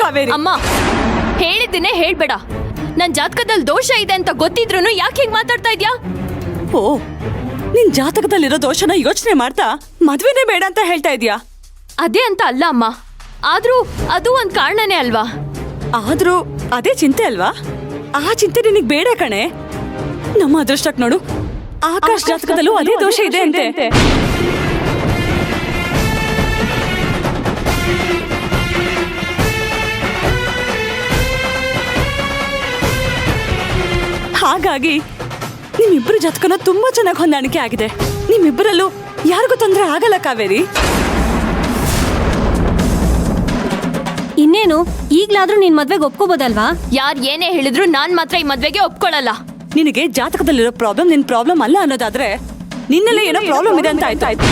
ಕಾವೇರಿ. ಅಮ್ಮ, ಹೇಳಿದ್ದೇನೆ ಹೇಳ್ಬೇಡ. ನನ್ ಜಾತಕದಲ್ಲಿ ದೋಷ ಇದೆ ಅಂತ ಗೊತ್ತಿದ್ರು ಯಾಕೆ ಹೀಗ್ ಮಾತಾಡ್ತಾ ಇದ್ಯಾ? ಓ, ನಿನ್ ಜಾತಕದಲ್ಲಿರೋ ದೋಷನ ಯೋಚನೆ ಮಾಡ್ತಾ ಮದ್ವೆನೇ ಬೇಡ ಅಂತ ಹೇಳ್ತಾ ಇದ್ಯಾ? ಅದೇ ಅಂತ ಅಲ್ಲ ಅಮ್ಮ, ಆದ್ರೂ ಅದು ಒಂದ್ ಕಾರಣನೇ ಅಲ್ವಾ? ಆದ್ರೂ ಅದೇ ಚಿಂತೆ ಅಲ್ವಾ? ಆ ಚಿಂತೆ ನಿನಗ್ ಬೇಡ ಕಣೆ. ನಮ್ಮ ಅದೃಷ್ಟಕ್ ನೋಡು, ಆಕಾಶ್ ಜಾತಕದಲ್ಲೂ ಅದೇ ದೋಷ ಇದೆ ಅಂತೆ. ಹಾಗಾಗಿ ನಿಮ್ಮಿಬ್ಬರ ಜಾತಕನ ತುಂಬಾ ಚೆನ್ನಾಗಿ ಹೊಂದಾಣಿಕೆ ಆಗಿದೆ. ನಿಮ್ಮಿಬ್ಬರಲ್ಲೂ ಯಾರಿಗೂ ತೊಂದರೆ ಆಗಲ್ಲ ಕಾವೇರಿ. ಇನ್ನೇನು, ಈಗ್ಲಾದ್ರೂ ನಿನ್ ಮದ್ವೆಗೆ ಒಪ್ಕೋಬೋದಲ್ವಾ? ಯಾರ್ ಏನೇ ಹೇಳಿದ್ರು ನಾನ್ ಮಾತ್ರ ಈ ಮದ್ವೆಗೆ ಒಪ್ಕೊಳ್ಳಲ್ಲ. ನಿನಗೆ ಜಾತಕದಲ್ಲಿರೋ ಪ್ರಾಬ್ಲಮ್ ನಿನ್ ಪ್ರಾಬ್ಲಮ್ ಅಲ್ಲ ಅನ್ನೋದಾದ್ರೆ ನಿನ್ನಲ್ಲೇ ಏನೋ ಪ್ರಾಬ್ಲಮ್ ಇದೆ ಅಂತ ಆಯ್ತು.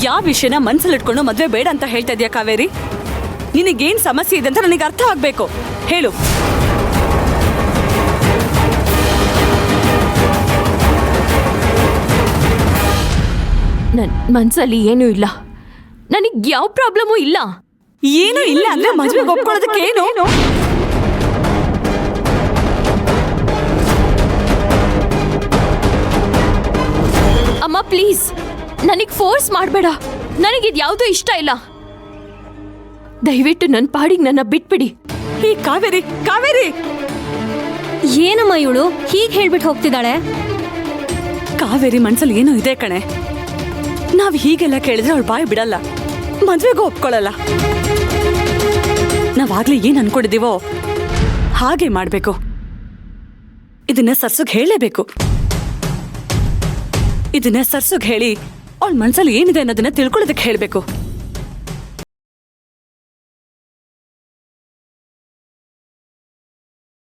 ಯಾವ ವಿಷಯನ ಮನ್ಸಲ್ಲಿಟ್ಕೊಂಡು ಮದ್ವೆ ಬೇಡ ಅಂತ ಹೇಳ್ತಾ ಇದೀಯ ಕಾವೇರಿ? ನಿನಗೇನ್ ಸಮಸ್ಯೆ ಇದೆ ಅಂತ ನನಗೆ ಅರ್ಥ ಆಗ್ಬೇಕು. ಹೇಳು. ನನ್ ಮನ್ಸಲ್ಲಿ ಏನೂ ಇಲ್ಲ. ನನಗ್ ಯಾವ ಪ್ರಾಬ್ಲಮೂ ಇಲ್ಲ. ಏನೂ ಇಲ್ಲ ಅಂದ್ರೆ ಮದ್ವೆಗೆ ಒಪ್ಕೊಳ್ಳೋದಕ್ಕೆ ಏನು? ಅಮ್ಮ ಪ್ಲೀಸ್, ನನಗ್ ಫೋರ್ಸ್ ಮಾಡಬೇಡ. ನನಗಿದ್ ಯಾವ್ದೂ ಇಷ್ಟ ಇಲ್ಲ. ದಯವಿಟ್ಟು ನನ್ನ ಪಾಡಿಗೆ ನನ್ನ ಬಿಟ್ಬಿಡಿ. ಈ ಕಾವೇರಿ, ಕಾವೇರಿ! ಏನಮ್ಮ ಇವಳು ಹೀಗ್ ಹೇಳ್ಬಿಟ್ಟು ಹೋಗ್ತಿದ್ದಾಳೆ? ಕಾವೇರಿ ಮನ್ಸಲ್ಲಿ ಏನೋ ಇದೆ ಕಣೆ. ನಾವ್ ಹೀಗೆಲ್ಲ ಕೇಳಿದ್ರೆ ಅವಳು ಬಾಯಿ ಬಿಡಲ್ಲ, ಮದ್ವೆಗೂ ಒಪ್ಕೊಳ್ಳಲ್ಲ. ನಾವಾಗ್ಲೇ ಏನ್ ಅನ್ಕೊಂಡಿದೀವೋ ಹಾಗೆ ಮಾಡ್ಬೇಕು. ಇದನ್ನ ಸರ್ಸುಗ್ ಹೇಳಲೇಬೇಕು. ಇದನ್ನ ಸರ್ಸುಗ್ ಹೇಳಿ ಅವಳ ಮನ್ಸಲ್ಲಿ ಏನಿದೆ ಅನ್ನೋದನ್ನ ತಿಳ್ಕೊಳ್ಳೋದಕ್ಕೆ ಹೇಳ್ಬೇಕು.